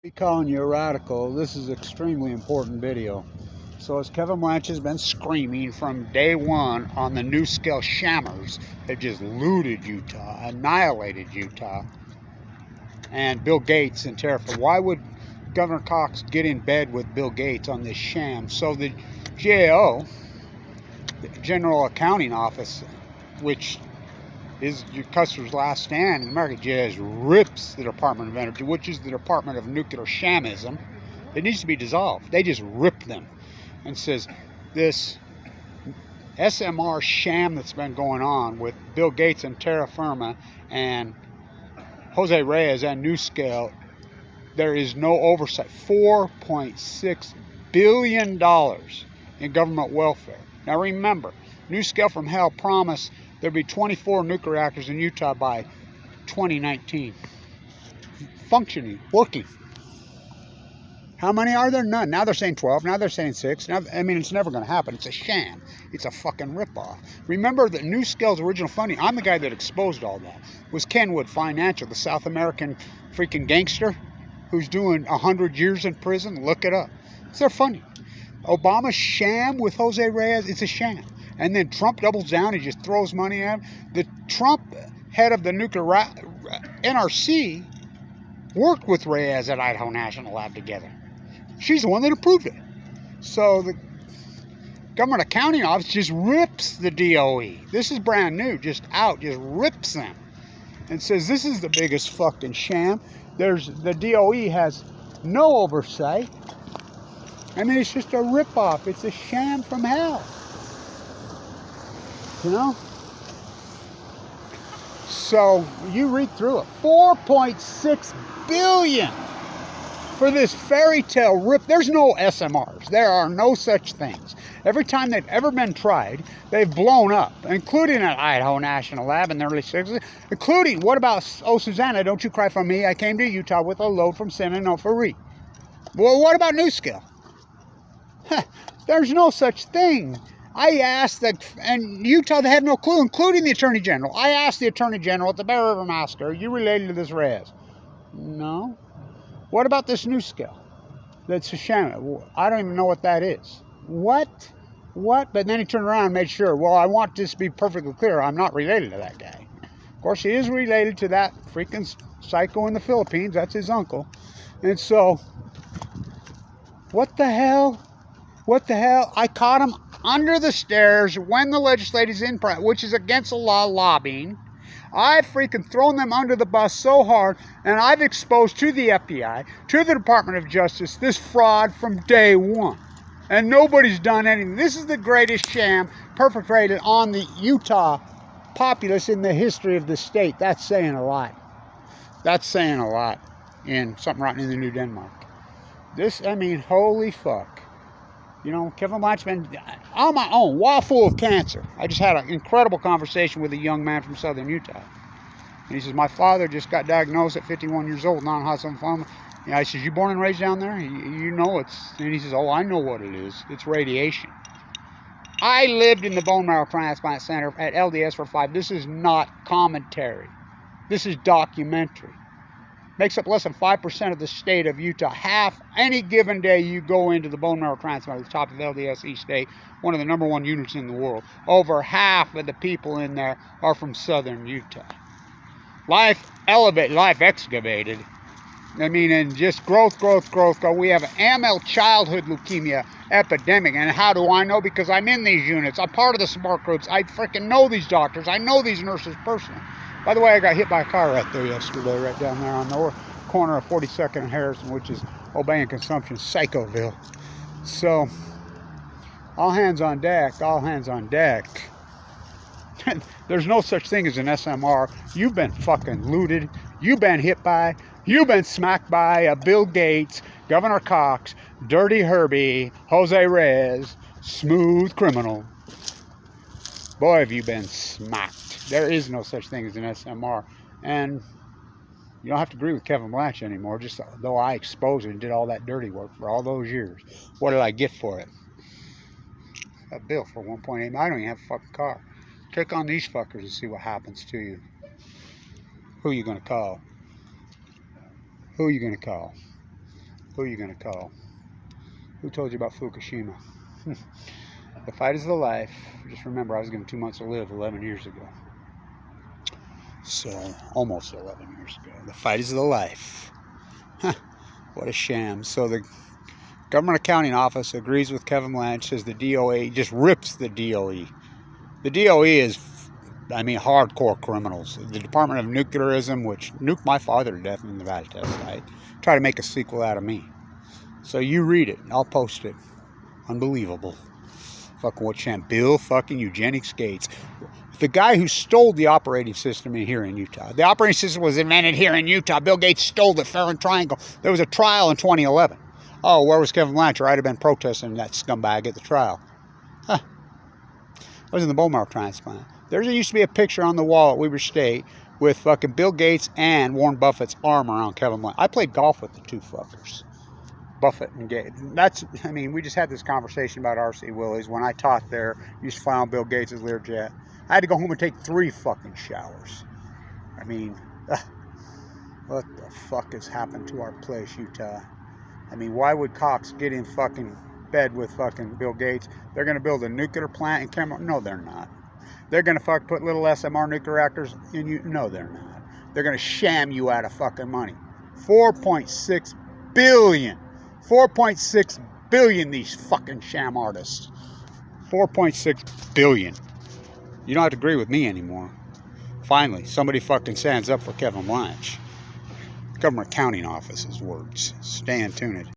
Be calling you a radical. This is an extremely important video. So as Kevin Blanch has been screaming from day one on the NuScale shammers that just looted Utah, annihilated Utah, and Bill Gates and TerraPower. Why would Governor Cox get in bed with Bill Gates on this sham? So the GAO, the General Accounting Office, which is your customer's last stand in America, just rips the Department of Energy, which is the Department of Nuclear Shamism. It needs to be dissolved. They just rip them and says this SMR sham that's been going on with Bill Gates and Terra Firma and Jose Reyes and NuScale, there is no oversight. $4.6 billion in government welfare. Now remember, NuScale from hell promised there'd be 24 nuclear reactors in Utah by 2019. Functioning, working. How many are there? None. Now they're saying 12. Now they're saying 6. Now, I mean, it's never going to happen. It's a sham. It's a fucking ripoff. Remember that NuScale's original funding, I'm the guy that exposed all that, was Kenwood Financial, the South American freaking gangster who's doing 100 years in prison. Look it up. It's their funding. Obama's sham with Jose Reyes, it's a sham. And then Trump doubles down. He just throws money at him. The Trump head of the nuclear NRC worked with Reyes at Idaho National Lab together. She's the one that approved it. So the Government Accounting Office just rips the DOE. This is brand new, just rips them and says this is the biggest fucking sham. The DOE has no oversight. I mean, it's just a ripoff. It's a sham from hell. You know? So you read through it. $4.6 billion for this fairy tale rip. There's no SMRs. There are no such things. Every time they've ever been tried, they've blown up, including at Idaho National Lab in the early 60s, including, what about, oh, Susanna, don't you cry for me. I came to Utah with a load from San Onofre. Well, what about NuScale? There's no such thing. I asked that, and Utah, they have no clue, including the Attorney General. I asked the Attorney General at the Bear River Massacre, are you related to this Reyes? No. What about this NuScale? That's a sham. I don't even know what that is. What? But then he turned around and made sure, well, I want this to be perfectly clear. I'm not related to that guy. Of course, he is related to that freaking psycho in the Philippines. That's his uncle. And so, what the hell? What the hell? I caught him under the stairs when the legislature's in print, which is against the law, lobbying. I've freaking thrown them under the bus so hard, and I've exposed to the FBI, to the Department of Justice, this fraud from day one. And nobody's done anything. This is the greatest sham perpetrated on the Utah populace in the history of the state. That's saying a lot. That's saying a lot in something rotten in the New Denmark. This, I mean, holy fuck. You know, Kevin Blanch's been on my own, while full of cancer. I just had an incredible conversation with a young man from southern Utah. And he says, my father just got diagnosed at 51 years old, non-Hodgkin lymphoma. And I says, you born and raised down there? You know it's, and he says, oh, I know what it is. It's radiation. I lived in the bone marrow transplant center at LDS for 5. This is not commentary. This is documentary. Makes up less than 5% of the state of Utah. Half, any given day you go into the bone marrow transplant at the top of LDS East State, one of the #1 units in the world. Over half of the people in there are from southern Utah. Life elevated, life excavated. I mean, and just growth. We have an AML childhood leukemia epidemic. And how do I know? Because I'm in these units. I'm part of the smart groups. I freaking know these doctors. I know these nurses personally. By the way, I got hit by a car right there yesterday, right down there on the corner of 42nd and Harrison, which is Obey and Consumption, Psychoville. So, all hands on deck, all hands on deck. There's no such thing as an SMR. You've been fucking looted. You've been hit by, you've been smacked by a Bill Gates, Governor Cox, Dirty Herbie, Jose Reyes, smooth criminal. Boy, have you been smacked. There is no such thing as an SMR. And you don't have to agree with Kevin Blanch anymore, just though I exposed it and did all that dirty work for all those years. What did I get for it? A bill for 1.8. I don't even have a fucking car. Click on these fuckers and see what happens to you. Who are you going to call? Who are you going to call? Who are you going to call? Who told you about Fukushima? The fight is the life. Just remember, I was given 2 months to live 11 years ago. So, almost 11 years ago. The fight is the life. Huh, what a sham. So the Government Accounting Office agrees with Kevin Blanch, says the DOE just rips the DOE. The DOE is, I mean, hardcore criminals. The Department of Nuclearism, which nuked my father to death in the Nevada test site, try to make a sequel out of me. So you read it. I'll post it. Unbelievable. Fucking what sham. Bill fucking Eugenics Gates. The guy who stole the operating system here in Utah. The operating system was invented here in Utah. Bill Gates stole the Fair and Triangle. There was a trial in 2011. Oh, where was Kevin Blanch? I'd have been protesting that scumbag at the trial. Huh. I was in the bone marrow transplant. There used to be a picture on the wall at Weber State with fucking Bill Gates and Warren Buffett's arm around Kevin Blanch. I played golf with the two fuckers. Buffett and Gates. I mean, we just had this conversation about R.C. Willie's. When I taught there, used to fly on Bill Gates' Learjet. I had to go home and take 3 fucking showers. I mean, what the fuck has happened to our place, Utah? I mean, why would Cox get in fucking bed with fucking Bill Gates? They're going to build a nuclear plant in Cameron? No, they're not. They're going to put little SMR nuclear reactors in you? No, they're not. They're going to sham you out of fucking money. 4.6 billion. 4.6 billion, these fucking sham artists. 4.6 billion. You don't have to agree with me anymore. Finally, somebody fucking stands up for Kevin Blanch. Government Accounting Office's words. Stay tuned.